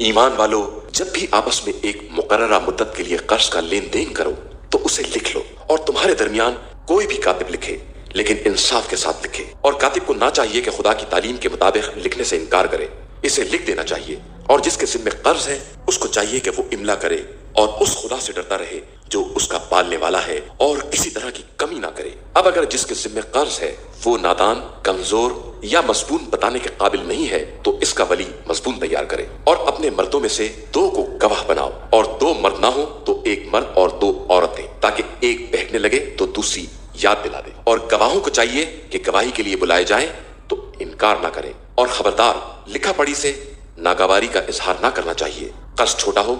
ईमान वालों, जब भी आपस में एक मुकर्ररा मुद्दत के लिए कर्ज का लेन देन करो तो उसे लिख लो, और तुम्हारे दरमियान कोई भी कातिब लिखे लेकिन इंसाफ के साथ लिखे। और कातिब को ना चाहिए कि खुदा की तालीम के मुताबिक लिखने से इनकार करे, इसे लिख देना चाहिए। और जिसके जिम्मे कर्ज है उसको चाहिए कि वो इमला करे और उस खुदा से डरता रहे जो उसका पालने वाला है, और किसी तरह की कमी ना करे। अब अगर जिसके जिम्मे कर्ज है वो नादान, कमजोर या मजबून बताने के काबिल नहीं है तो इसका वली मजबून तैयार करे, और अपने मर्दों में से 2 को गवाह बनाओ, और 2 मर्द ना हो तो 1 मर्द और 2 औरतें, ताकि एक बहकने लगे तो दूसरी याद दिला दे। और गवाहों को चाहिए कि गवाही के लिए बुलाए जाएं तो इनकार ना करें, और खबरदार लिखा पढ़ी से नागवारी का इजहार ना करना चाहिए। कर्ज छोटा हो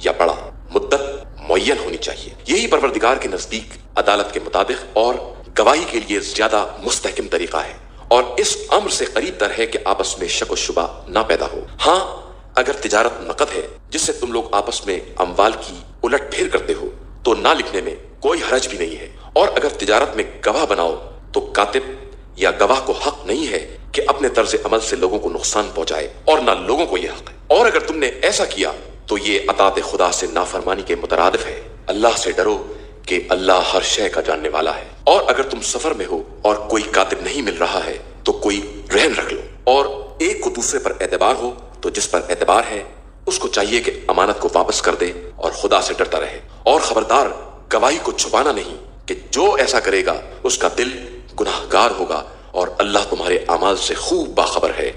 या बड़ा, मुद्दत मुअय्यन होनी चाहिए। यही परवरदिगार के नजदीक अदालत के मुताबिक और गवाही के लिए ज्यादा मुस्तहकम तरीका है, और इस अम्र से करीब तर है कि आपस में शक व शुबा ना पैदा हो। हाँ, अगर तिजारत नकद है जिससे तुम लोग आपस में अमवाल की उलट फेर करते हो तो ना लिखने में कोई हरज भी नहीं है। और अगर तिजारत में गवाह बनाओ तो कातिब या गवाह को हक नहीं है कि अपने तर्ज अमल से लोगों को नुकसान पहुंचाए, और ना लोगों को यह हक है। और अगर तुमने ऐसा किया तो ये अतात खुदा से नाफरमानी के मुतरादिफ है। अल्लाह से डरो कि अल्लाह हर शय का जानने वाला है। और अगर तुम सफर में हो और कोई कातिब नहीं मिल रहा है तो कोई रहन रख लो, और एक को दूसरे पर एतबार हो तो जिस पर एतबार है उसको चाहिए कि अमानत को वापस कर दे और खुदा से डरता रहे। और खबरदार, गवाही को छुपाना नहीं कि जो ऐसा करेगा उसका दिल गुनाहगार होगा, और अल्लाह तुम्हारे अमाल से खूब बाखबर है।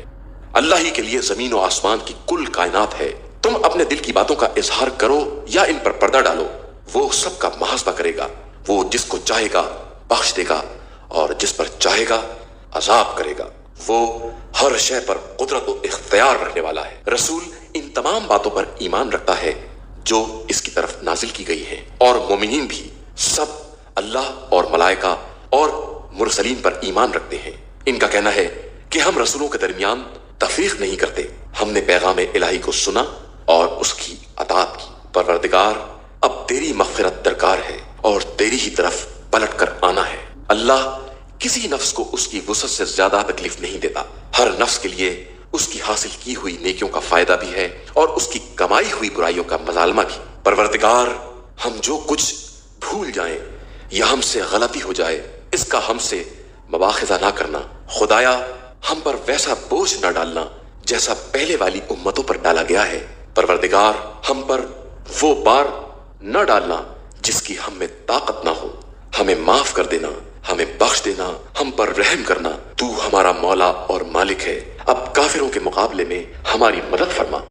अल्लाह ही के लिए जमीन और आसमान की कुल कायनात है। तुम अपने दिल की बातों का इजहार करो या इन पर पर्दा डालो, वो सबका मुहासबा करेगा। वो जिसको चाहेगा बख्श देगा और जिस पर चाहेगा अजाब करेगा। वो हर शय पर कुदरत और इख्तियार रखने वाला है। रसूल इन तमाम बातों पर ईमान रखता है जो इसकी तरफ नाजिल की गई है, और मोमिनीन भी सब अल्लाह और मलाइका और मुरसलीन पर ईमान रखते हैं। इनका कहना है कि हम रसूलों के दरमियान तफरीक नहीं करते। हमने पैगाम इलाही को सुना और उसकी अतात की। परवरदिगार, अब तेरी मग़फ़िरत दरकार है और तेरी ही तरफ पलट कर आना है। अल्लाह किसी नफ्स को उसकी वुसअत से ज्यादा तकलीफ नहीं देता। हर नफ्स के लिए उसकी हासिल की हुई नेकियों का फायदा भी है और उसकी कमाई हुई बुराइयों का मजालमा भी। परवरदिगार, हम जो कुछ भूल जाएं या हमसे गलती हो जाए इसका हमसे मवाखिजा ना करना। खुदाया, हम पर वैसा बोझ न डालना जैसा पहले वाली उम्मतों पर डाला गया है। परवरदिगार, हम पर वो बार न डालना जिसकी हम में ताकत ना हो। हमें माफ कर देना, हमें बख्श देना, हम पर रहम करना। तू हमारा मौला और मालिक है। अब काफिरों के मुकाबले में हमारी मदद फरमा।